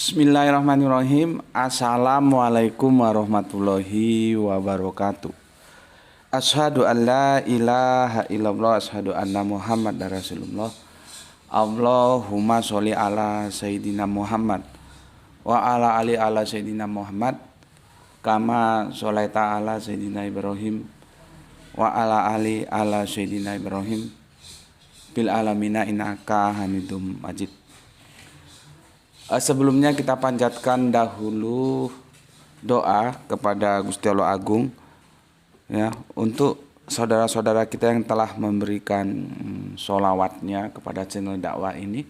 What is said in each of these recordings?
Bismillahirrahmanirrahim. Assalamualaikum warahmatullahi wabarakatuh. Asyhadu an la ilaha illallah, asyhadu anna Muhammad Rasulullah. Allahumma sholli ala sayyidina Muhammad wa ala ali ala sayyidina Muhammad kama sholaita ala sayyidina Ibrahim wa ala ali ala sayyidina Ibrahim bil alamina innaka Hamidum Majid. Sebelumnya kita panjatkan dahulu doa kepada Gusti Allah Agung ya, untuk saudara-saudara kita yang telah memberikan sholawatnya kepada channel dakwah ini,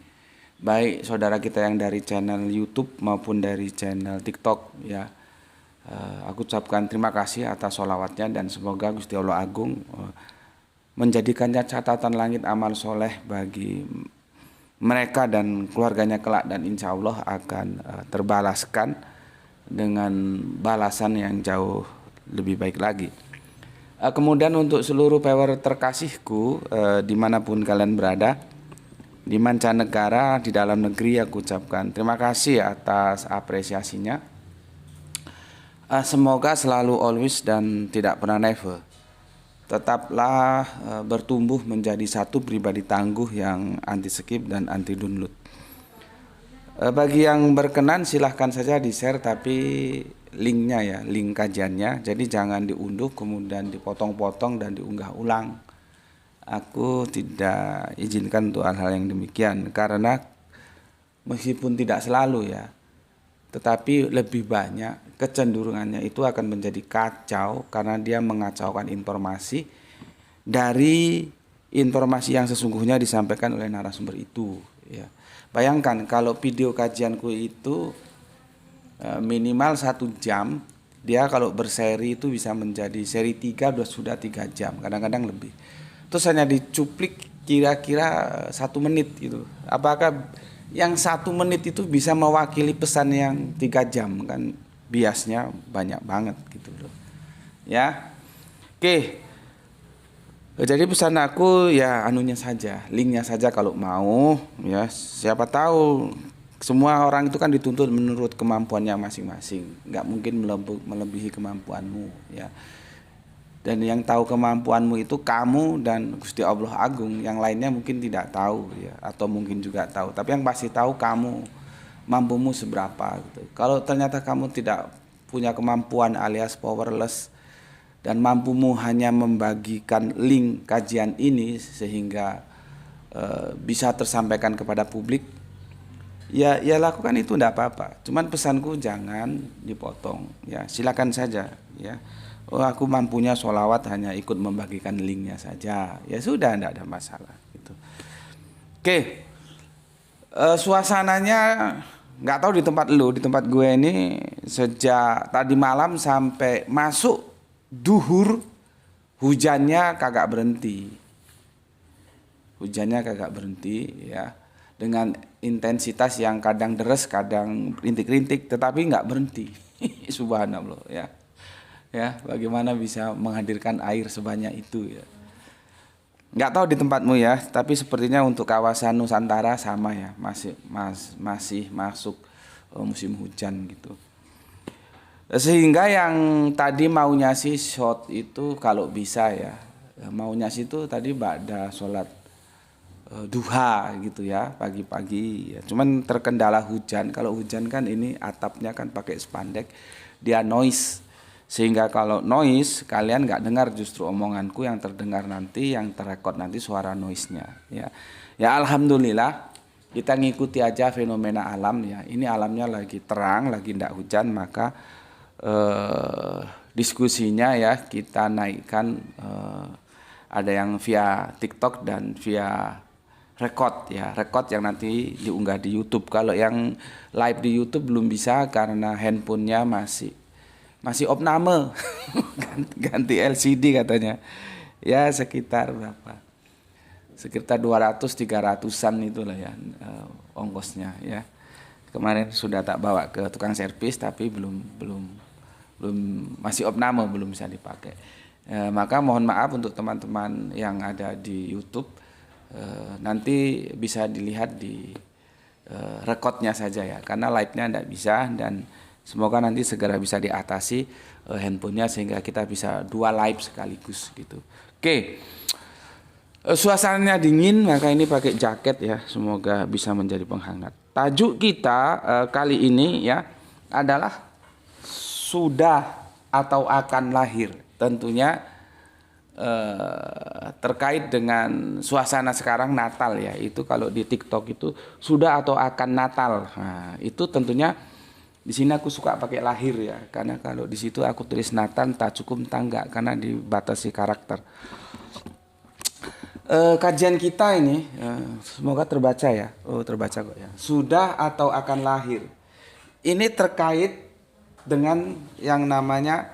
baik saudara kita yang dari channel YouTube maupun dari channel TikTok ya. Aku ucapkan terima kasih atas sholawatnya dan semoga Gusti Allah Agung menjadikannya catatan langit amal soleh bagi mereka dan keluarganya kelak, dan insya Allah akan terbalaskan dengan balasan yang jauh lebih baik lagi. Kemudian untuk seluruh viewer terkasihku dimanapun kalian berada, di mancanegara, di dalam negeri, aku ucapkan terima kasih atas apresiasinya. Semoga selalu always dan tidak pernah never. Tetaplah bertumbuh menjadi satu pribadi tangguh yang anti skip dan anti download. Bagi yang berkenan silahkan saja di share, tapi linknya ya, link kajiannya, jadi jangan diunduh kemudian dipotong-potong dan diunggah ulang. Aku tidak izinkan untuk hal-hal yang demikian, karena meskipun tidak selalu ya, tetapi lebih banyak kecenderungannya itu akan menjadi kacau karena dia mengacaukan informasi dari informasi yang sesungguhnya disampaikan oleh narasumber itu ya. Bayangkan kalau video kajianku itu minimal 1 jam, dia kalau berseri itu bisa menjadi seri 3 sudah 3 jam, kadang-kadang lebih. Terus hanya dicuplik kira-kira 1 menit gitu. Apakah yang 1 menit itu bisa mewakili pesan yang 3 jam? Kan biasnya banyak banget gitu loh ya. Oke, jadi pesan aku ya anunya saja, linknya saja kalau mau ya. Siapa tahu, semua orang itu kan dituntut menurut kemampuannya masing-masing, nggak mungkin melebihi kemampuanmu ya. Dan yang tahu kemampuanmu itu kamu dan Gusti Allah Agung, yang lainnya mungkin tidak tahu ya, atau mungkin juga tahu, tapi yang pasti tahu kamu mampumu seberapa gitu. Kalau ternyata kamu tidak punya kemampuan alias powerless dan mampumu hanya membagikan link kajian ini sehingga bisa tersampaikan kepada publik, ya lakukan itu, tidak apa-apa. Cuman pesanku jangan dipotong ya, silakan saja ya. Oh, aku mampunya sholawat hanya ikut membagikan linknya saja, ya sudah, tidak ada masalah gitu. Oke, suasananya nggak tahu di tempat lu, di tempat gue ini sejak tadi malam sampai masuk duhur hujannya kagak berhenti. Hujannya kagak berhenti ya, dengan intensitas yang kadang deres, kadang rintik-rintik, tetapi nggak berhenti. Subhanallah ya. Ya, bagaimana bisa menghadirkan air sebanyak itu ya. Nggak tahu di tempatmu ya, tapi sepertinya untuk kawasan Nusantara sama ya, masih masuk musim hujan gitu. Sehingga yang tadi maunya sih shot itu kalau bisa ya, maunya sih itu tadi ba'da sholat duha gitu ya, pagi-pagi ya. Cuman terkendala hujan. Kalau hujan kan ini atapnya kan pakai spandek, dia noise. Sehingga kalau noise kalian nggak dengar justru omonganku, yang terdengar nanti, yang terrekod nanti suara noise-nya ya. Ya alhamdulillah kita ngikuti aja fenomena alam ya. Ini alamnya lagi terang, lagi ndak hujan, maka diskusinya ya kita naikkan, ada yang via TikTok dan via rekod ya, rekod yang nanti diunggah di YouTube. Kalau yang live di YouTube belum bisa karena handphonenya masih opname. ganti LCD katanya ya, sekitar berapa, sekitar 200-300an itulah ya ongkosnya ya. Kemarin sudah tak bawa ke tukang servis tapi belum masih opname, belum bisa dipakai. Maka mohon maaf untuk teman-teman yang ada di YouTube, nanti bisa dilihat di rekodnya saja ya, karena live-nya tidak bisa, dan semoga nanti segera bisa diatasi handphonenya sehingga kita bisa 2 live sekaligus gitu. Oke. Suasananya dingin, maka ini pakai jaket ya, semoga bisa menjadi penghangat. Tajuk kita kali ini ya adalah sudah atau akan lahir. Tentunya terkait dengan suasana sekarang Natal ya, itu kalau di TikTok itu sudah atau akan Natal. Nah, itu tentunya di sini aku suka pakai lahir ya, karena kalau di situ aku tulis Natal tak cukup enggak, karena dibatasi karakter. Kajian kita ini semoga terbaca ya. Oh, terbaca kok ya. Sudah atau akan lahir. Ini terkait dengan yang namanya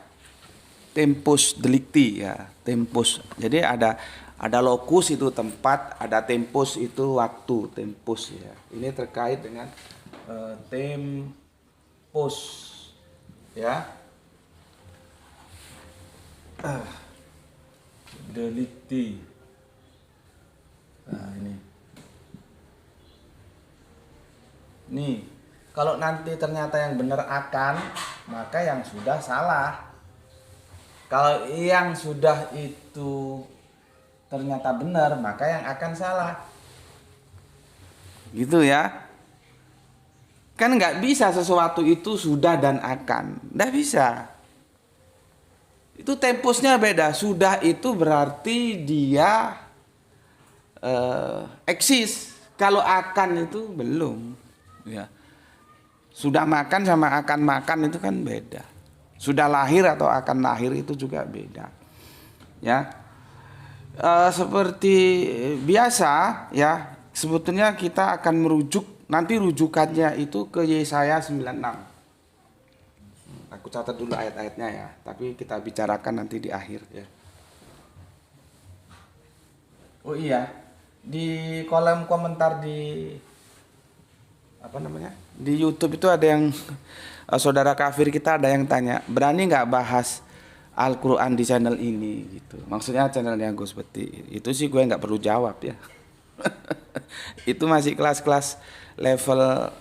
tempus delicti ya, tempus. Jadi ada lokus itu tempat, ada tempus itu waktu, tempus ya. Ini terkait dengan tempus ya. Delicti. Nah, ini. Nih, kalau nanti ternyata yang benar akan, maka yang sudah salah. Kalau yang sudah itu ternyata benar, maka yang akan salah. Gitu ya. Kan nggak bisa sesuatu itu sudah dan akan. Nggak bisa. Itu tempusnya beda. Sudah itu berarti dia eksis. Kalau akan itu belum ya. Sudah makan sama akan makan itu kan beda. Sudah lahir atau akan lahir itu juga beda ya. Seperti biasa ya, sebetulnya kita akan merujuk, nanti rujukannya itu ke Yesaya 96. Aku catat dulu ayat-ayatnya ya, tapi kita bicarakan nanti di akhir ya. Oh iya, di kolom komentar di di YouTube itu ada yang saudara kafir kita ada yang tanya, berani nggak bahas Al-Quran di channel ini gitu. Maksudnya channelnya Gus Beti. Itu sih gue nggak perlu jawab ya. Itu masih kelas-kelas level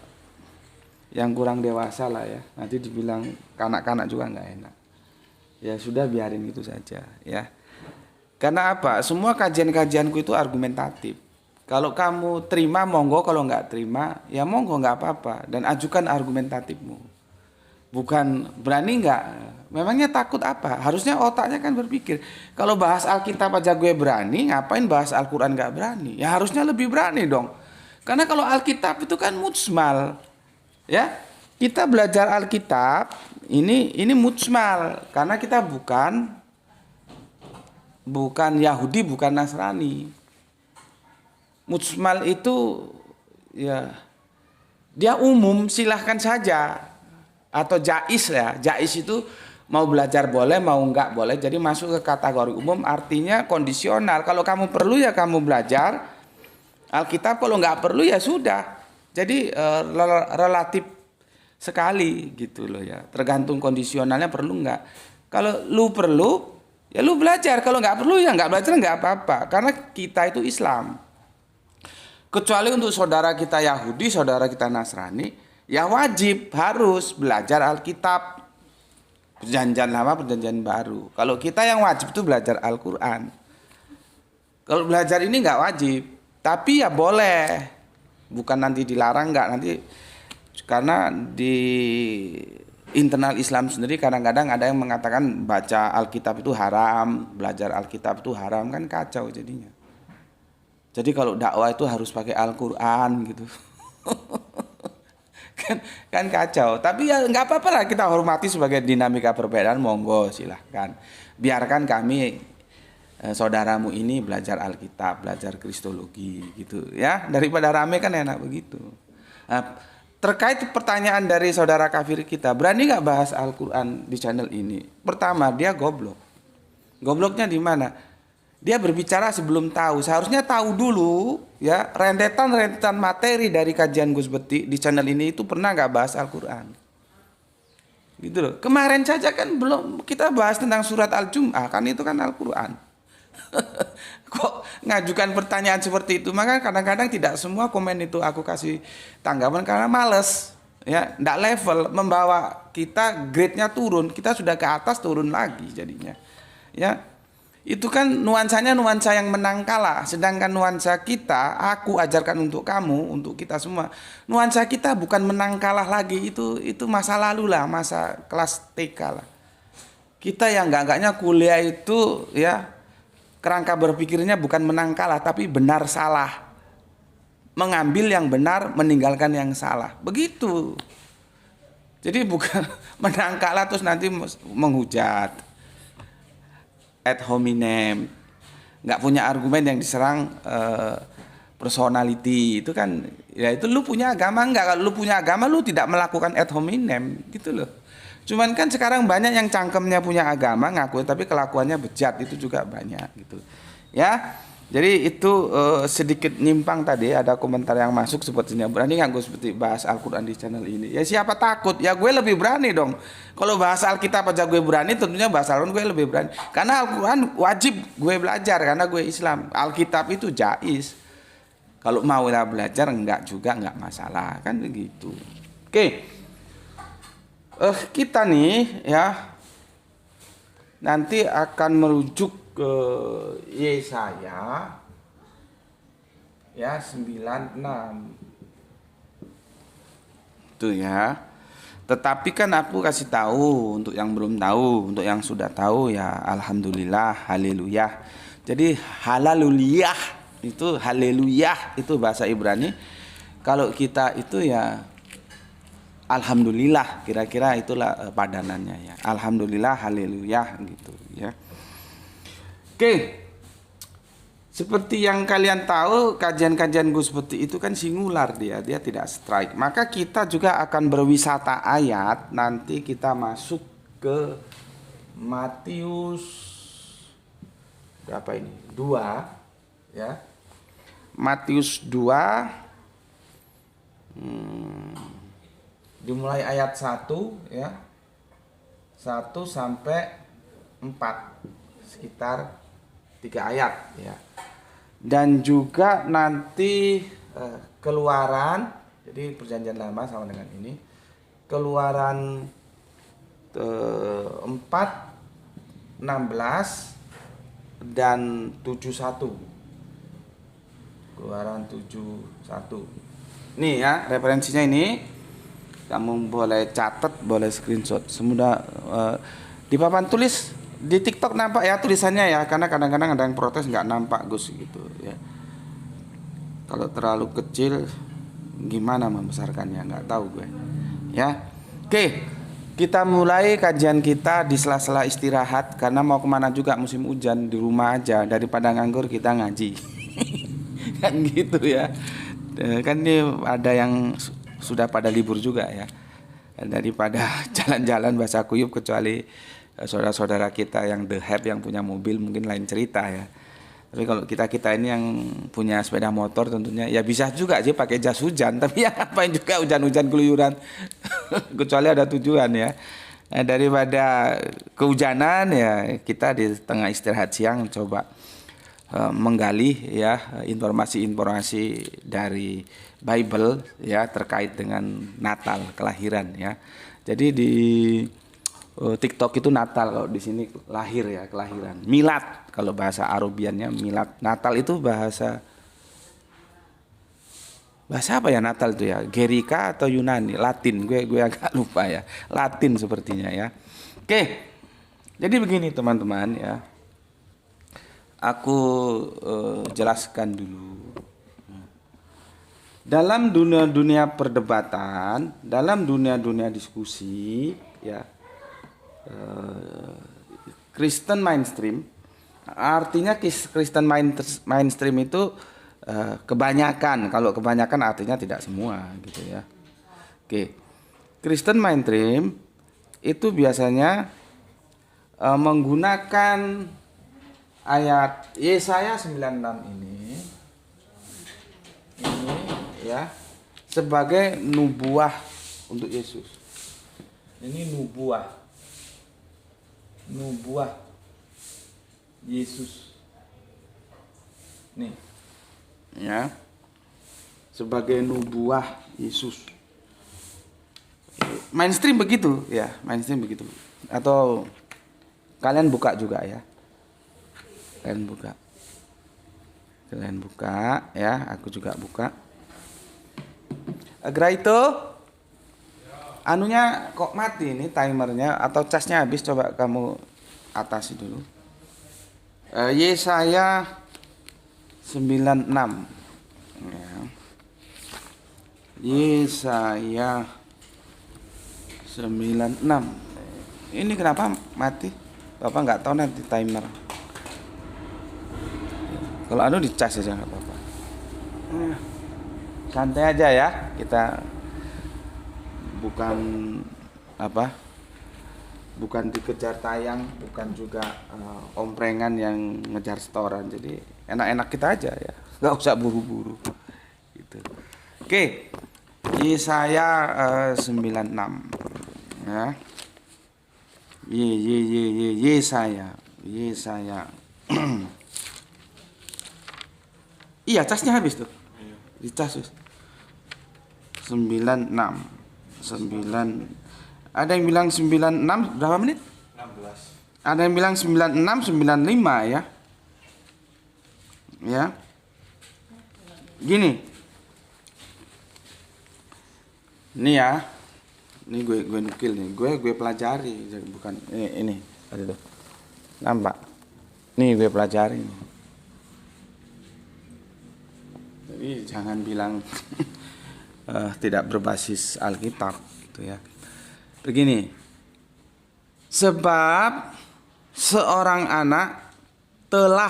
yang kurang dewasa lah ya. Nanti dibilang kanak-kanak juga nggak enak. Ya sudah, biarin itu saja ya. Karena apa? Semua kajian-kajianku itu argumentatif. Kalau kamu terima monggo, kalau nggak terima ya monggo, nggak apa-apa. Dan ajukan argumentatifmu. Bukan berani nggak. Memangnya takut apa? Harusnya otaknya kan berpikir. Kalau bahas Alkitab aja gue berani, ngapain bahas Al-Quran nggak berani? Ya harusnya lebih berani dong. Karena kalau Alkitab itu kan mujmal. Ya, kita belajar Alkitab ini mujmal. Karena kita bukan Yahudi, bukan Nasrani. Mujmal itu ya dia umum, silahkan saja. Atau jais ya. Jais itu mau belajar boleh, mau enggak boleh. Jadi masuk ke kategori umum, artinya kondisional. Kalau kamu perlu ya kamu belajar Alkitab, kalau enggak perlu ya sudah. Jadi relatif sekali gitu loh ya. Tergantung kondisionalnya perlu enggak. Kalau lu perlu ya lu belajar, kalau nggak perlu ya nggak belajar, nggak apa-apa, karena kita itu Islam. Kecuali untuk saudara kita Yahudi, saudara kita Nasrani, ya wajib harus belajar Alkitab, perjanjian lama, perjanjian baru. Kalau kita yang wajib itu belajar Al-Quran. Kalau belajar ini nggak wajib, tapi ya boleh, bukan nanti dilarang, nggak nanti, karena di internal Islam sendiri kadang-kadang ada yang mengatakan baca Alkitab itu haram, belajar Alkitab itu haram, kan kacau jadinya. Jadi kalau dakwah itu harus pakai Al-Quran gitu. kan kacau. Tapi ya nggak apa-apa lah, kita hormati sebagai dinamika perbedaan, monggo silahkan. Biarkan kami saudaramu ini belajar Alkitab, belajar Kristologi gitu ya. Daripada rame kan enak begitu. Nah, terkait pertanyaan dari saudara kafir kita, berani nggak bahas Al-Quran di channel ini? Pertama, dia goblok. Gobloknya di mana? Dia berbicara sebelum tahu. Seharusnya tahu dulu ya, rentetan materi dari kajian Gus Beti di channel ini itu pernah nggak bahas Al-Quran. Gitu loh. Kemarin saja kan belum kita bahas tentang surat Al-Jum'ah, kan itu kan Al-Quran. Kok ngajukan pertanyaan seperti itu? Maka kadang-kadang tidak semua komen itu aku kasih tanggapan karena males. Ya, ndak level, membawa kita grade-nya turun, kita sudah ke atas turun lagi jadinya. Ya, itu kan nuansanya nuansa yang menang kalah, sedangkan nuansa kita, aku ajarkan untuk kamu, untuk kita semua, nuansa kita bukan menang kalah lagi, itu masa lalu lah, masa kelas TK lah. Kita yang enggaknya kuliah itu ya kerangka berpikirnya bukan menang kalah tapi benar salah, mengambil yang benar, meninggalkan yang salah, begitu. Jadi bukan menang kalah terus nanti menghujat ad hominem, nggak punya argumen yang diserang personality. Itu kan ya, itu lu punya agama nggak? Kalau lu punya agama lu tidak melakukan ad hominem gitu loh. Cuman kan sekarang banyak yang cangkemnya punya agama ngaku tapi kelakuannya bejat, itu juga banyak gitu ya. Jadi itu sedikit nyimpang tadi, ada komentar yang masuk sepertinya berani nggak gue seperti bahas Al-Quran di channel ini. Ya siapa takut, ya gue lebih berani dong. Kalau bahas Alkitab aja gue berani, tentunya bahas Al-Quran gue lebih berani. Karena Al-Quran wajib gue belajar karena gue Islam. Alkitab itu jais. Kalau mau lah belajar enggak juga enggak masalah, kan begitu. Oke. Kita nih ya nanti akan merujuk ke Yesaya ya 96 itu ya. Tetapi kan aku kasih tahu untuk yang belum tahu, untuk yang sudah tahu ya alhamdulillah, haleluya. Jadi halaluliyah itu, haleluya itu bahasa Ibrani. Kalau kita itu ya alhamdulillah, kira-kira itulah padanannya ya. Alhamdulillah, haleluya gitu ya. Oke. Seperti yang kalian tahu, kajian-kajian gue seperti itu kan singular dia tidak strike. Maka kita juga akan berwisata ayat, nanti kita masuk ke Matius berapa ini? 2 ya. Matius 2 dimulai ayat 1 ya. 1 sampai 4, sekitar 3 ayat ya. Dan juga nanti Keluaran, jadi perjanjian lama sama dengan ini. Keluaran 4, 16 dan 71. Keluaran 71. Nih ya, referensinya ini. Kamu boleh catat, boleh screenshot. Semudah di papan tulis di TikTok nampak ya tulisannya ya, karena kadang-kadang ada yang protes nggak nampak Gus gitu ya. Kalau terlalu kecil gimana membesarkannya, nggak tahu gue ya. Oke, kita mulai kajian kita di sela-sela istirahat karena mau kemana juga musim hujan, di rumah aja daripada nganggur kita ngaji. Kan gitu ya. Kan ini ada yang sudah pada libur juga ya, daripada jalan-jalan bahasa kuyup, kecuali saudara-saudara kita yang the hype yang punya mobil mungkin lain cerita ya. Tapi kalau kita ini yang punya sepeda motor tentunya ya bisa juga sih pakai jas hujan, tapi ya ngapain juga hujan-hujan keluyuran. Kecuali ada tujuan ya. Daripada kehujanan ya kita di tengah istirahat siang coba menggali ya informasi-informasi dari Bible ya terkait dengan Natal, kelahiran ya. Jadi di TikTok itu Natal, kalau di sini lahir ya, kelahiran. Milad kalau bahasa Arabiannya milad. Natal itu bahasa apa ya Natal itu ya? Gerika atau Yunani, Latin. Gue agak lupa ya. Latin sepertinya ya. Oke. Jadi begini teman-teman ya. Aku jelaskan dulu. Dalam dunia perdebatan, dalam dunia diskusi ya, Kristen mainstream, artinya Kristen mainstream itu kebanyakan. Kalau kebanyakan artinya tidak semua gitu ya. Oke. Kristen mainstream itu biasanya menggunakan ayat Yesaya 96 ini ya sebagai nubuah untuk Yesus. Ini nubuah Yesus Nih. Ya. Sebagai nubuah Yesus. Mainstream begitu ya, mainstream begitu. Atau kalian buka juga ya. Kalian buka ya, aku juga buka. Graito, anunya kok mati ini timernya atau casnya habis, coba kamu atasi dulu. Yesaya 96 ya. Yesaya 96. Ini kenapa mati? Bapak nggak tahu nanti timer. Kalau anu dicas aja nggak apa-apa. Santai aja ya, kita bukan apa? Bukan dikejar tayang, bukan juga omprengan yang ngejar setoran. Jadi enak-enak kita aja ya, nggak usah buru-buru. Gitu. Oke, Yesaya 96 ya. Yesaya. Iya, casnya habis tuh. Dicas 96. Ada yang bilang 96 berapa menit? 16. Ada yang bilang 96 95 ya. Ya. Gini. Ini ya. Ini gue nukil nih. Gue pelajari, bukan ini. Tadi tuh. Nampak. Nih gue pelajari nih. Jadi jangan bilang tidak berbasis Alkitab gitu ya. Begini. Sebab seorang anak telah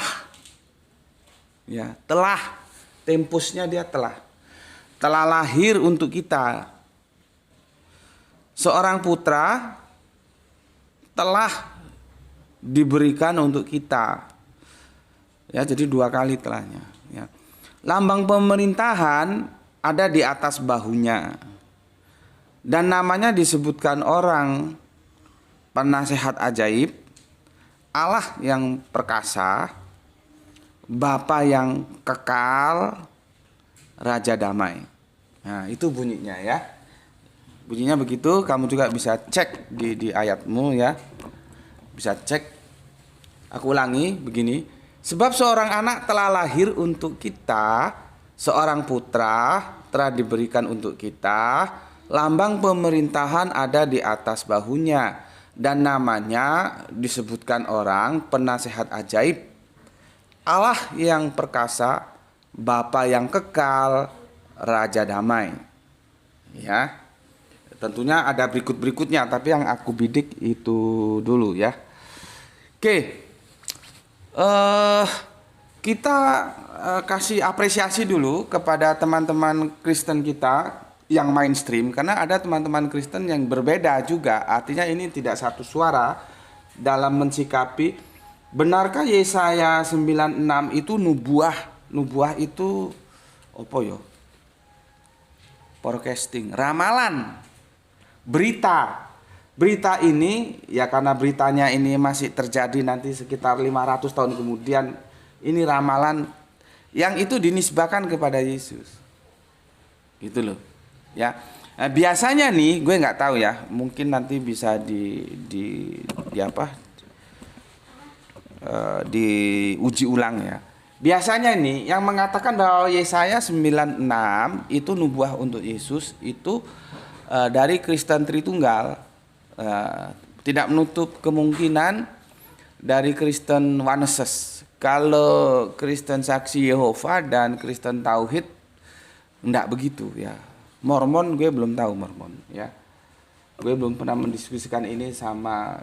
tempusnya dia telah lahir untuk kita. Seorang putra telah diberikan untuk kita. Ya, jadi 2 kali telahnya ya. Lambang pemerintahan ada di atas bahunya. Dan namanya disebutkan orang penasehat ajaib, Allah yang perkasa, Bapa yang kekal, Raja damai. Nah, itu bunyinya ya. Bunyinya begitu, kamu juga bisa cek di ayatmu ya. Bisa cek. Aku ulangi begini. Sebab seorang anak telah lahir untuk kita, seorang putra telah diberikan untuk kita, lambang pemerintahan ada di atas bahunya, dan namanya disebutkan orang penasehat ajaib, Allah yang perkasa, Bapa yang kekal, Raja damai. Ya, tentunya ada berikutnya, tapi yang aku bidik itu dulu ya. Oke. Kita kasih apresiasi dulu kepada teman-teman Kristen kita yang mainstream, karena ada teman-teman Kristen yang berbeda juga. Artinya ini tidak satu suara dalam mensikapi. Benarkah Yesaya 96 itu nubuah? Nubuah itu apa yo? Forecasting, ramalan, berita. Berita ini ya, karena beritanya ini masih terjadi nanti sekitar 500 tahun kemudian, ini ramalan yang itu dinisbahkan kepada Yesus. Gitu loh. Ya. Nah, biasanya nih, gue nggak tahu ya, mungkin nanti bisa diuji ulang ya. Biasanya nih yang mengatakan bahwa Yesaya 96 itu nubuah untuk Yesus itu dari Kristen Tritunggal. Tidak menutup kemungkinan dari Kristen Waneses. Kalau Kristen Saksi Yehova dan Kristen Tauhid enggak begitu ya. Mormon gue belum tahu Mormon ya. Gue belum pernah mendiskusikan ini sama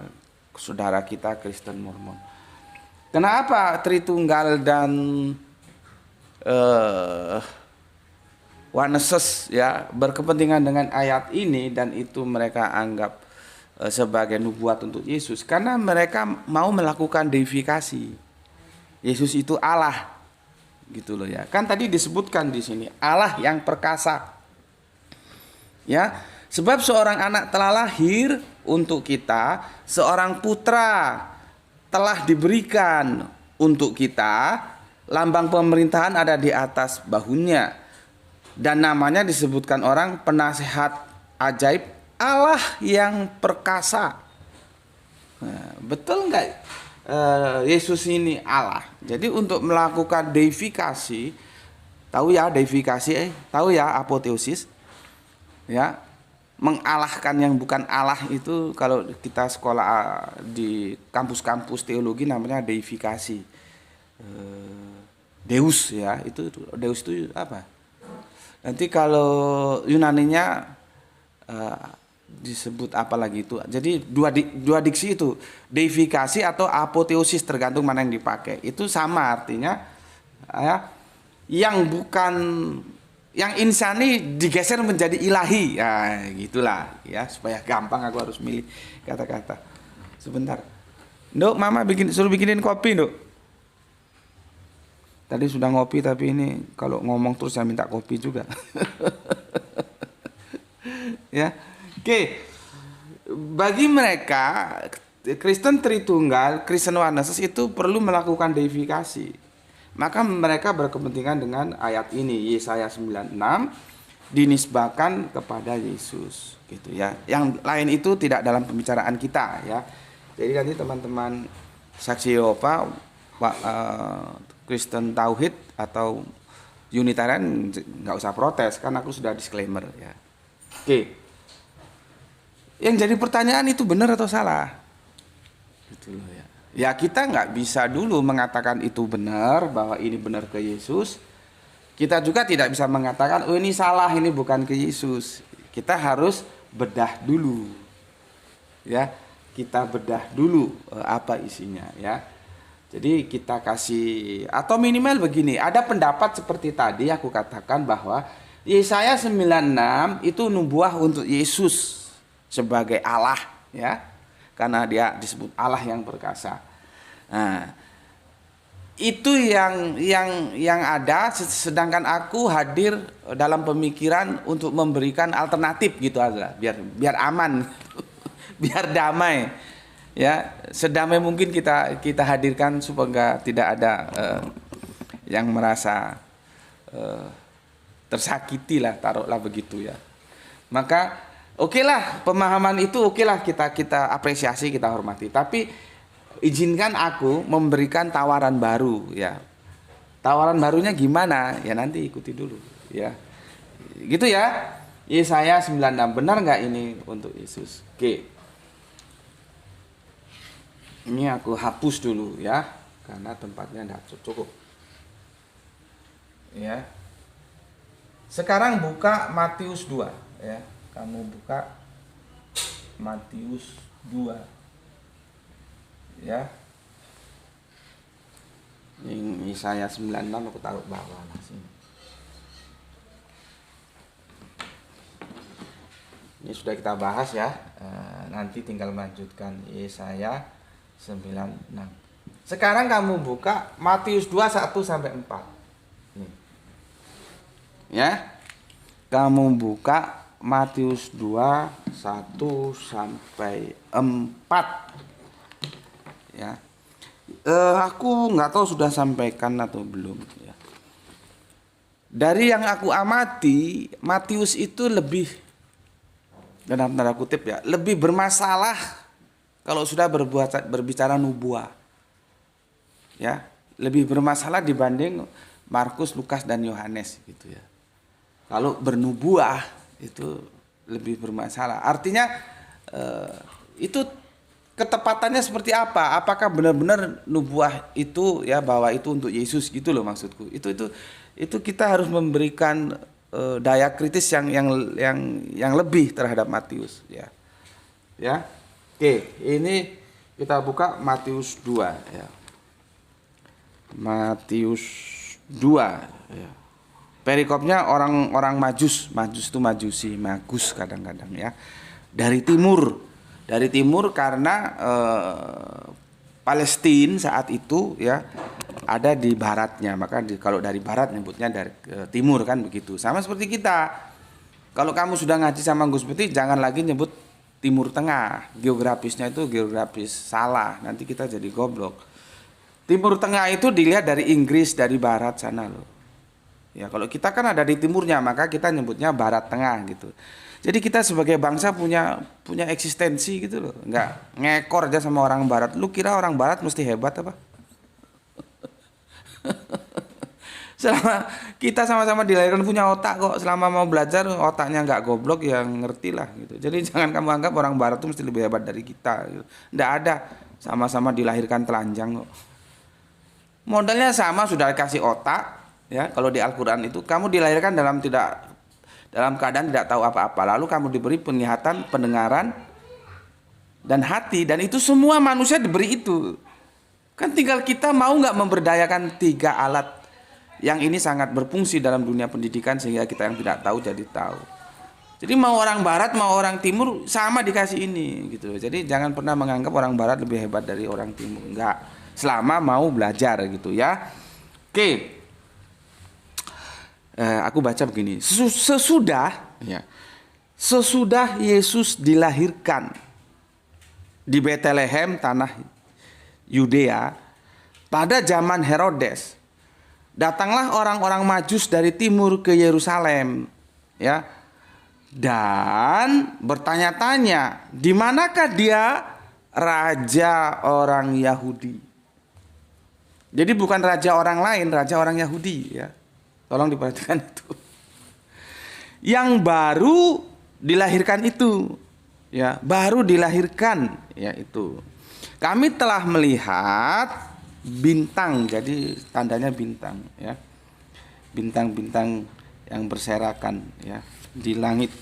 saudara kita Kristen Mormon. Kenapa Tritunggal dan Waneses ya berkepentingan dengan ayat ini, dan itu mereka anggap sebagai nubuat untuk Yesus, karena mereka mau melakukan deifikasi. Yesus itu Allah, gitu loh ya. Kan tadi disebutkan di sini Allah yang perkasa. Ya, sebab seorang anak telah lahir untuk kita, seorang putra telah diberikan untuk kita, lambang pemerintahan ada di atas bahunya, dan namanya disebutkan orang penasehat ajaib, Allah yang perkasa. Nah, betul nggak Yesus ini Allah? Jadi untuk melakukan deifikasi, tahu ya deifikasi, tahu ya apoteosis, ya, mengalahkan yang bukan Allah itu kalau kita sekolah di kampus-kampus teologi namanya deifikasi. Deus ya, itu Deus itu apa? Nanti kalau Yunaninya disebut apa lagi itu. Jadi dua diksi itu, deifikasi atau apoteosis tergantung mana yang dipakai. Itu sama artinya ya, yang bukan yang insani digeser menjadi ilahi. Ya, gitulah ya, supaya gampang aku harus milih kata-kata. Sebentar. Nduk, Mama suruh bikinin kopi, Nduk. Tadi sudah ngopi tapi ini kalau ngomong terus saya minta kopi juga. Ya. Oke. Bagi mereka Kristen Tritunggal, Kristen Oneness itu perlu melakukan deifikasi. Maka mereka berkepentingan dengan ayat ini, Yesaya 96 dinisbahkan kepada Yesus gitu ya. Yang lain itu tidak dalam pembicaraan kita ya. Jadi nanti teman-teman Saksi Yehova, Kristen Tauhid atau Unitarian nggak usah protes, kan aku sudah disclaimer ya. Oke. Yang jadi pertanyaan itu benar atau salah? Gitu loh ya. Ya kita nggak bisa dulu mengatakan itu benar, bahwa ini benar ke Yesus. Kita juga tidak bisa mengatakan oh ini salah, ini bukan ke Yesus. Kita harus bedah dulu. Ya, kita bedah dulu apa isinya ya. Jadi kita kasih, atau minimal begini, ada pendapat seperti tadi aku katakan bahwa Yesaya 96 itu nubuah untuk Yesus sebagai Allah ya. Karena dia disebut Allah yang perkasa. Nah, itu yang ada, sedangkan aku hadir dalam pemikiran untuk memberikan alternatif gitu aja, biar aman. Biar damai. Ya, sedamai mungkin kita hadirkan supaya tidak ada yang merasa tersakiti lah, taruhlah begitu ya. Maka okelah, pemahaman itu okelah, kita apresiasi, kita hormati. Tapi izinkan aku memberikan tawaran baru ya. Tawaran barunya gimana? Ya nanti ikuti dulu ya. Gitu ya. Yesaya 96 benar nggak ini untuk Yesus? Oke. Ini aku hapus dulu ya, karena tempatnya tidak cukup. Ya. Sekarang buka Matius 2 ya. Kamu buka Matius 2. Ya. Ini saya 96 aku taruh bawah lah sini. Ini sudah kita bahas ya. Nanti tinggal melanjutkan Yesaya 96. Sekarang kamu buka Matius 2 1 sampai 4. Nih. Ya. Kamu buka Matius 2 1 sampai 4. Ya. Aku nggak tahu sudah sampaikan atau belum ya. Dari yang aku amati, Matius itu lebih, dalam tanda kutip ya, lebih bermasalah kalau sudah berbicara nubuah. Ya, lebih bermasalah dibanding Markus, Lukas dan Yohanes gitu ya. Kalau bernubuah itu lebih bermasalah. Artinya itu ketepatannya seperti apa? Apakah benar-benar nubuah itu ya, bahwa itu untuk Yesus gitu loh maksudku. Itu kita harus memberikan daya kritis yang lebih terhadap Matius ya. Ya. Oke, ini kita buka Matius 2 ya. Matius 2 ya. Perikopnya orang Majus itu Majusi, Magus kadang-kadang ya. Dari timur karena Palestina saat itu ya ada di baratnya, maka kalau dari barat nyebutnya dari timur kan begitu. Sama seperti kita. Kalau kamu sudah ngaji sama Gus Putih, jangan lagi nyebut Timur Tengah. Geografisnya itu geografis salah, nanti kita jadi goblok. Timur Tengah itu dilihat dari Inggris, dari barat sana loh. Ya, kalau kita kan ada di timurnya, maka kita nyebutnya Barat Tengah gitu. Jadi kita sebagai bangsa punya eksistensi gitu loh. Nggak ngekor aja sama orang barat. Lu kira orang barat mesti hebat apa? Selama kita sama-sama dilahirkan punya otak kok. Selama mau belajar otaknya nggak goblok ya ngerti lah gitu. Jadi jangan kamu anggap orang barat itu mesti lebih hebat dari kita gitu. Nggak ada. Sama-sama dilahirkan telanjang kok. Modalnya sama, sudah dikasih otak ya. Kalau di Al-Qur'an itu kamu dilahirkan dalam keadaan tidak tahu apa-apa. Lalu kamu diberi penglihatan, pendengaran dan hati, dan itu semua manusia diberi itu. Kan tinggal kita mau nggak memberdayakan 3 alat yang ini sangat berfungsi dalam dunia pendidikan sehingga kita yang tidak tahu jadi tahu. Jadi mau orang barat mau orang timur sama dikasih ini gitu. Jadi jangan pernah menganggap orang barat lebih hebat dari orang timur. Enggak. Selama mau belajar gitu ya. Oke. Aku baca begini. Sesudah Yesus dilahirkan di Betlehem tanah Yudea pada zaman Herodes, datanglah orang-orang Majus dari timur ke Yerusalem, ya, dan bertanya-tanya, di manakah dia raja orang Yahudi? Jadi bukan raja orang lain, raja orang Yahudi, ya. Tolong diperhatikan itu. Yang baru dilahirkan itu, ya, baru dilahirkan, ya itu. Kami telah melihat bintang, jadi tandanya bintang, ya. Bintang-bintang yang berserakan, ya, di langit.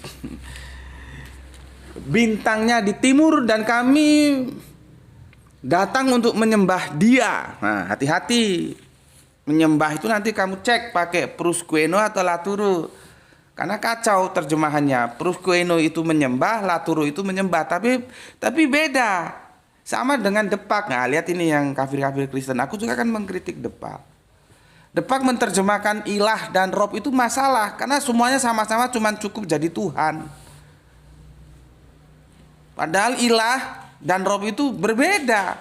Bintangnya di timur dan kami datang untuk menyembah dia. Nah, hati-hati. Menyembah itu nanti kamu cek pakai proskueno atau laturu. Karena kacau terjemahannya. Proskueno itu menyembah, laturu itu menyembah, tapi beda. Sama dengan Depak. Nah, lihat ini yang kafir-kafir Kristen. Aku juga kan mengkritik Depak. Depak menerjemahkan ilah dan rob itu masalah karena semuanya sama-sama cuma cukup jadi Tuhan. Padahal ilah dan rob itu berbeda.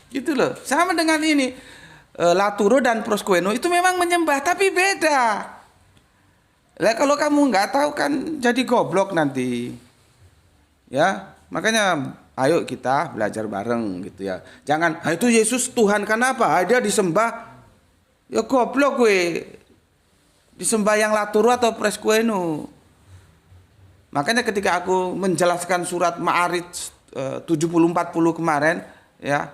Gitu loh. Sama dengan ini. Laturo dan proskueno itu memang menyembah tapi beda. Lah kalau kamu nggak tahu kan jadi goblok nanti. Ya, makanya ayo kita belajar bareng gitu ya. Jangan, itu Yesus Tuhan kenapa? Dia disembah. Ya goblok gue. Disembah yang laturo atau proskueno. Makanya ketika aku menjelaskan surat Ma'arij 70-40 kemarin, ya,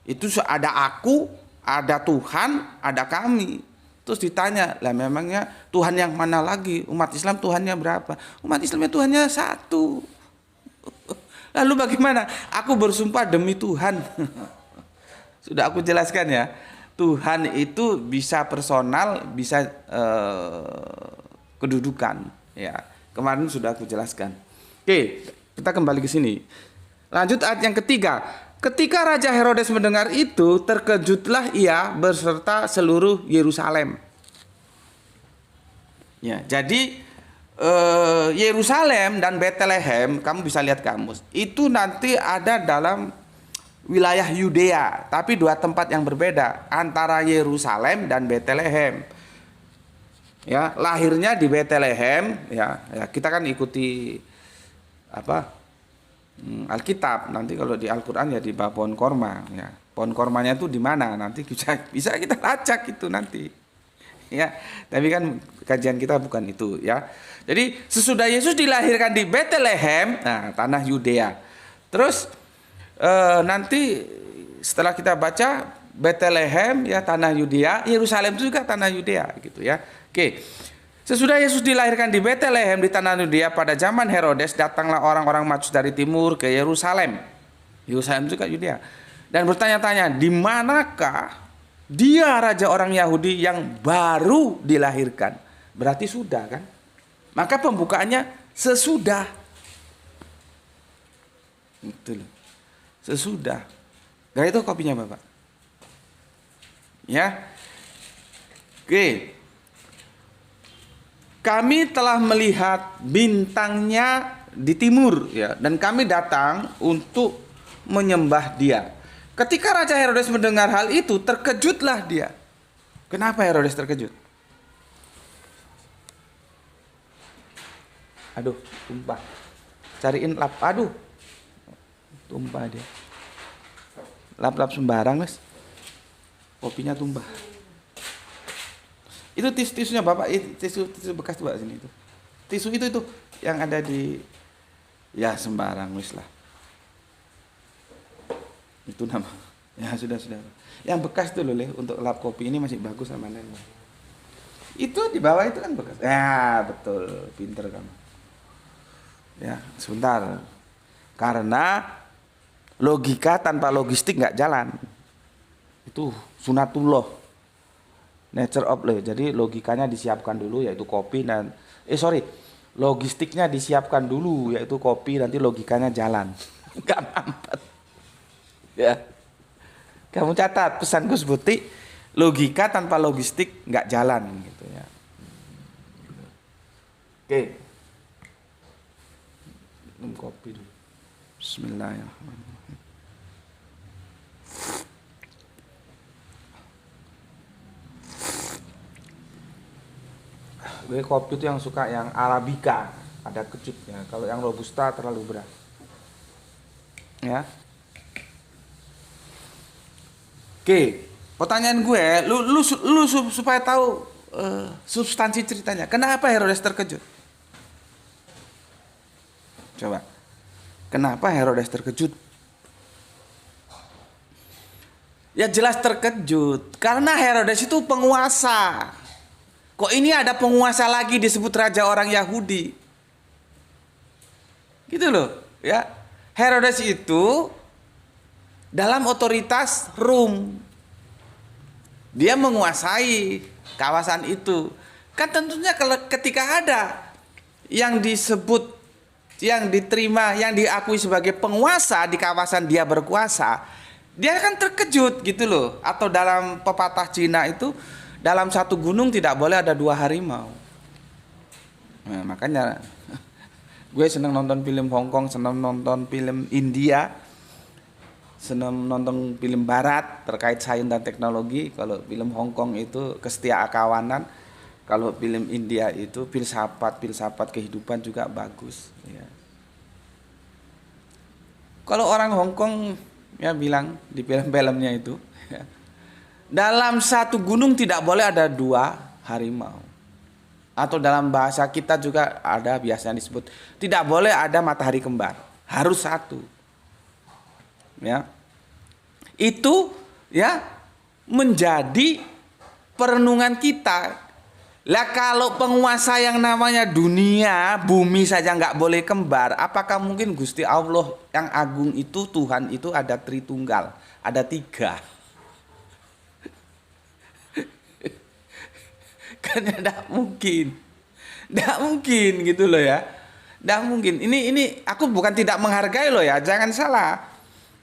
itu ada aku, ada Tuhan, ada kami. Terus ditanya, lah memangnya Tuhan yang mana lagi? Umat Islam Tuhannya berapa? Umat Islamnya Tuhannya 1. Lalu bagaimana? Aku bersumpah demi Tuhan. Sudah aku jelaskan ya. Tuhan itu bisa personal, bisa kedudukan. Ya, kemarin sudah aku jelaskan. Oke, kita kembali ke sini. Lanjut ayat yang ketiga. Ketika Raja Herodes mendengar itu, terkejutlah ia beserta seluruh Yerusalem. Ya, jadi Yerusalem dan Betlehem, kamu bisa lihat kamus, itu nanti ada dalam wilayah Yudea, tapi 2 tempat yang berbeda antara Yerusalem dan Betlehem. Ya, lahirnya di Betlehem, ya kita kan ikuti Alkitab. Nanti kalau di Al-Qur'an ya di bawah pohon korma, ya. Pohon kormanya itu di mana? Nanti bisa kita lacak itu nanti. Ya, tapi kan kajian kita bukan itu, ya. Jadi sesudah Yesus dilahirkan di Betlehem, nah tanah Yudea. Terus nanti setelah kita baca Betlehem ya tanah Yudea, Yerusalem itu juga tanah Yudea gitu ya. Oke. Sesudah Yesus dilahirkan di Betlehem di tanah Yudea pada zaman Herodes, datanglah orang-orang Majus dari timur ke Yerusalem. Yerusalem juga Yudea. Dan bertanya-tanya, di manakah dia raja orang Yahudi yang baru dilahirkan? Berarti sudah kan? Maka pembukaannya sesudah. Itu loh. Sesudah. Gak itu kopinya Bapak. Ya. Oke. Kami telah melihat bintangnya di timur ya, dan kami datang untuk menyembah dia. Ketika Raja Herodes mendengar hal itu, terkejutlah dia. Kenapa Herodes terkejut? Aduh, tumpah. Cariin lap. Aduh, tumpah dia. Lap-lap sembarang, Mas. Kopinya tumpah. Itu tisunya Bapak, tisu bekas tuh sini itu. Tisu itu yang ada di, ya sembarang wis lah. Itu nama. Ya sudah. Yang bekas tuh loh, untuk lap kopi ini masih bagus sama nenek. Itu di bawah itu kan bekas. Ya betul, pinter kamu. Ya sebentar. Karena logika tanpa logistik nggak jalan. Itu sunatullah, nature of law. Jadi logikanya disiapkan dulu, yaitu kopi dan logistiknya disiapkan dulu, yaitu kopi, nanti logikanya jalan. Nggak mampet. Ya, kamu catat pesan Gus Buti, logika tanpa logistik nggak jalan gitu ya. Oke, minum kopi dulu. Bismillahirrahmanirrahim. Gue kopi itu yang suka yang Arabica, ada kecutnya. Kalau yang Robusta terlalu berat. Ya. Oke, pertanyaan gue, lu supaya tahu substansi ceritanya. Kenapa Herodes terkejut? Coba. Kenapa Herodes terkejut? Ya jelas terkejut, karena Herodes itu penguasa. Kok ini ada penguasa lagi disebut raja orang Yahudi? Gitu loh, ya. Herodes itu dalam otoritas Rum. Dia menguasai kawasan itu. Kan tentunya kalau ketika ada yang disebut, yang diterima, yang diakui sebagai penguasa di kawasan dia berkuasa, dia kan terkejut gitu loh. Atau dalam pepatah Cina itu, dalam satu gunung tidak boleh ada 2 harimau. Nah, makanya gue seneng nonton film Hongkong, seneng nonton film India, seneng nonton film Barat terkait sains dan teknologi. Kalau film Hongkong itu kesetiaan kawanan, kalau film India itu filsafat kehidupan juga bagus. Ya. Kalau orang Hongkong ya bilang di film-filmnya itu, ya, dalam satu gunung tidak boleh ada 2 harimau. Atau dalam bahasa kita juga ada biasanya disebut tidak boleh ada matahari kembar, harus 1. Ya. Itu ya menjadi perenungan kita. Lah kalau penguasa yang namanya dunia, bumi saja nggak boleh kembar, apakah mungkin Gusti Allah yang agung itu, Tuhan itu ada Tritunggal, ada 3? Kan tidak mungkin, tidak mungkin gitu loh ya, tidak mungkin. Ini aku bukan tidak menghargai loh ya, jangan salah.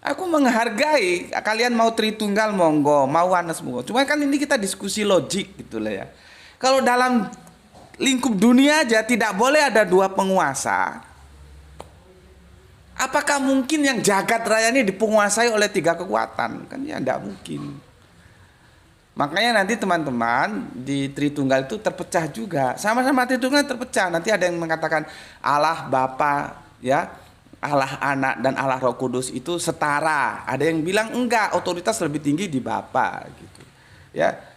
Aku menghargai, kalian mau Tritunggal monggo, mau Wanes monggo. Cuma kan ini kita diskusi logik gitu loh ya. Kalau dalam lingkup dunia aja tidak boleh ada 2 penguasa, apakah mungkin yang jagat raya ini dipenguasai oleh 3 kekuatan? Kan ya tidak mungkin. Makanya nanti teman-teman di Tritunggal itu terpecah juga. Sama-sama Tritunggal terpecah. Nanti ada yang mengatakan Allah Bapa, ya, Allah Anak dan Allah Roh Kudus itu setara. Ada yang bilang enggak, otoritas lebih tinggi di Bapa gitu. Ya.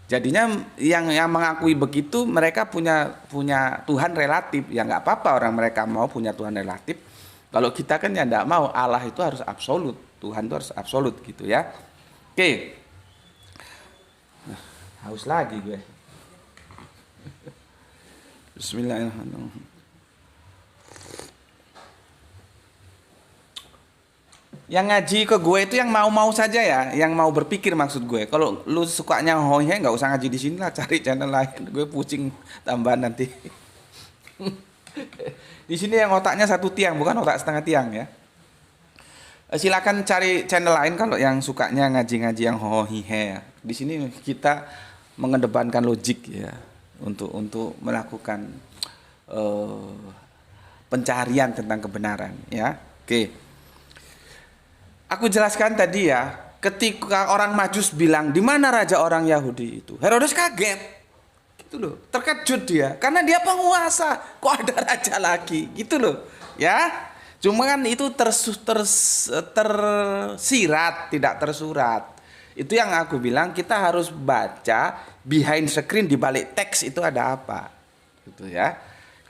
Jadinya yang mengakui begitu mereka punya Tuhan relatif. Ya enggak apa-apa orang mereka mau punya Tuhan relatif. Kalau kita kan ya enggak mau, Allah itu harus absolut. Tuhan itu harus absolut gitu ya. Oke. Haus lagi gue. Bismillahirrahmanirrahim. Yang ngaji ke gue itu yang mau-mau saja ya, yang mau berpikir maksud gue. Kalau lu sukanya hohe nggak usah ngaji di sini lah, cari channel lain. Gue pusing tambahan nanti. Di sini yang otaknya 1 tiang, bukan otak setengah tiang ya. Silakan cari channel lain kalau yang sukanya ngaji-ngaji yang hohihe. Di sini kita mengedepankan logik ya untuk melakukan pencarian tentang kebenaran ya. Oke. Aku jelaskan tadi ya, ketika orang Majus bilang di mana raja orang Yahudi itu, Herodes kaget, gitu loh, terkejut dia, karena dia penguasa, kok ada raja lagi, gitu loh, ya. Cuma kan itu tersirat, tidak tersurat. Itu yang aku bilang, kita harus baca behind screen, di balik teks itu ada apa, gitu ya.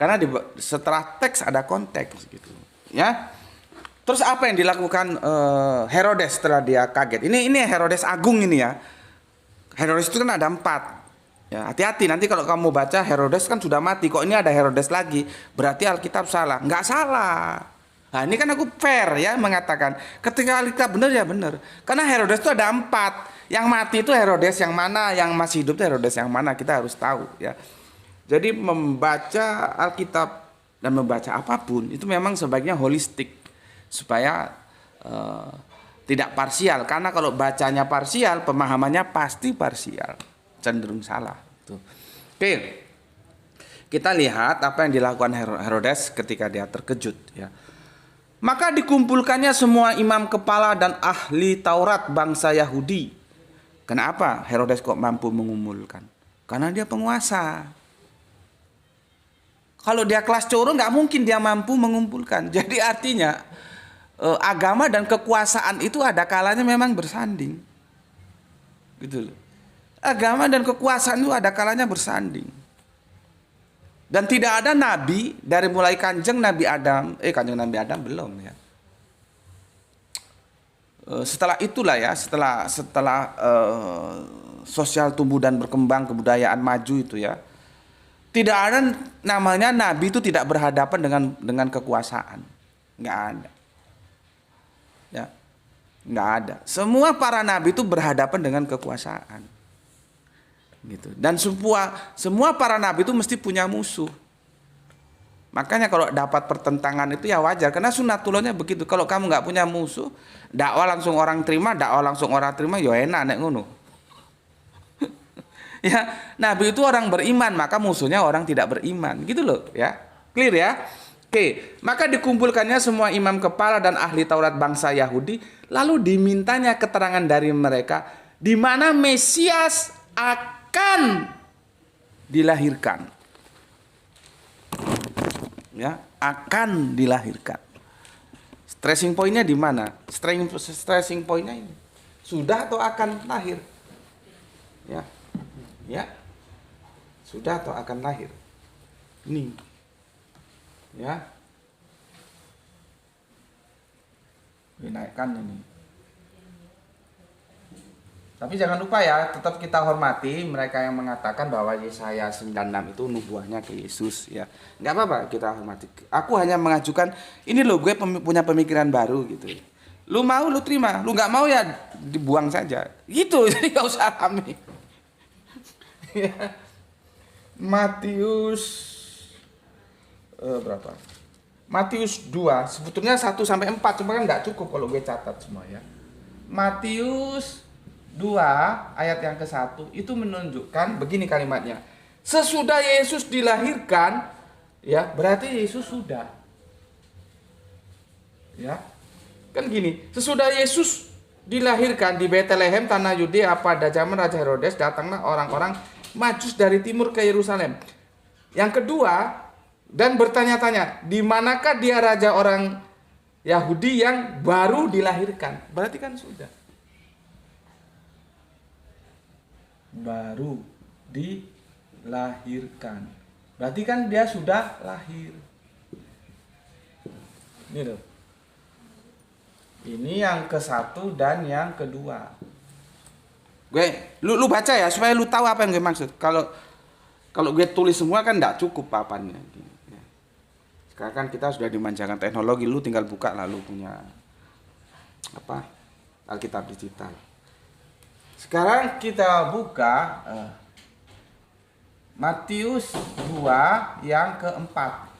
Karena setelah teks ada konteks, gitu, ya. Terus apa yang dilakukan Herodes setelah dia kaget? Ini Herodes Agung ini ya. Herodes itu kan ada 4. Ya, hati-hati nanti kalau kamu baca Herodes kan sudah mati. Kok ini ada Herodes lagi? Berarti Alkitab salah. Nggak salah. Nah ini kan aku fair ya mengatakan. Ketika Alkitab benar ya benar. Karena Herodes itu ada 4. Yang mati itu Herodes yang mana? Yang masih hidup itu Herodes yang mana? Kita harus tahu ya. Jadi membaca Alkitab dan membaca apapun itu memang sebaiknya holistik. Supaya tidak parsial, karena kalau bacanya parsial, pemahamannya pasti parsial, cenderung salah. Tuh. Oke, kita lihat apa yang dilakukan Herodes ketika dia terkejut. Ya. Maka dikumpulkannya semua imam kepala dan ahli Taurat bangsa Yahudi. Kenapa Herodes kok mampu mengumpulkan? Karena dia penguasa. Kalau dia kelas coro nggak mungkin dia mampu mengumpulkan. Jadi artinya agama dan kekuasaan itu ada kalanya memang bersanding, gitu loh. Agama dan kekuasaan itu ada kalanya bersanding. Dan tidak ada nabi dari mulai kanjeng Nabi Adam, kanjeng Nabi Adam belum ya. Setelah itulah ya, setelah sosial tumbuh dan berkembang, kebudayaan maju itu ya. Tidak ada namanya nabi itu tidak berhadapan dengan kekuasaan, nggak ada. Ya, nggak ada. Semua para nabi itu berhadapan dengan kekuasaan, gitu. Dan semua para nabi itu mesti punya musuh. Makanya kalau dapat pertentangan itu ya wajar, karena sunatullahnya begitu. Kalau kamu nggak punya musuh, dakwah langsung orang terima, ya enak nek ngono. Ya, nabi itu orang beriman, maka musuhnya orang tidak beriman, gitu loh, ya. Clear ya? Oke, maka dikumpulkannya semua imam kepala dan ahli Taurat bangsa Yahudi, lalu dimintanya keterangan dari mereka di mana Mesias akan dilahirkan. Ya, akan dilahirkan. Stressing pointnya di mana? Stressing pointnya ini. Sudah atau akan lahir? Ya. Ya. Sudah atau akan lahir? Ini. Ya, dinaikkan ini. Tapi jangan lupa ya, tetap kita hormati mereka yang mengatakan bahwa Yesaya 96 itu nubuahnya ke Yesus ya. Nggak apa-apa, kita hormati. Aku hanya mengajukan, ini loh gue punya pemikiran baru gitu. Lu mau, lu terima. Lu nggak mau ya dibuang saja. Gitu, jadi nggak usah rame. Matius berapa? Matius 2, sebetulnya 1 sampai 4, cuma kan nggak cukup kalau gue catat semua ya. Matius 2 ayat yang ke-1 itu menunjukkan begini kalimatnya. Sesudah Yesus dilahirkan, ya, berarti Yesus sudah. Ya. Kan gini, sesudah Yesus dilahirkan di Betlehem tanah Yudea pada zaman Raja Herodes, datanglah orang-orang Majus dari timur ke Yerusalem. Yang kedua, dan bertanya-tanya, di manakah dia raja orang Yahudi yang baru dilahirkan? Berarti kan sudah. Baru dilahirkan. Berarti kan dia sudah lahir. Ini loh. Ini yang ke-1 dan yang kedua. Lu baca ya supaya lu tahu apa yang gue maksud. Kalau gue tulis semua kan enggak cukup papannya. Sekarang kan kita sudah dimanjakan teknologi, lu tinggal buka lalu punya Alkitab digital. Sekarang kita buka Matius 2 yang keempat.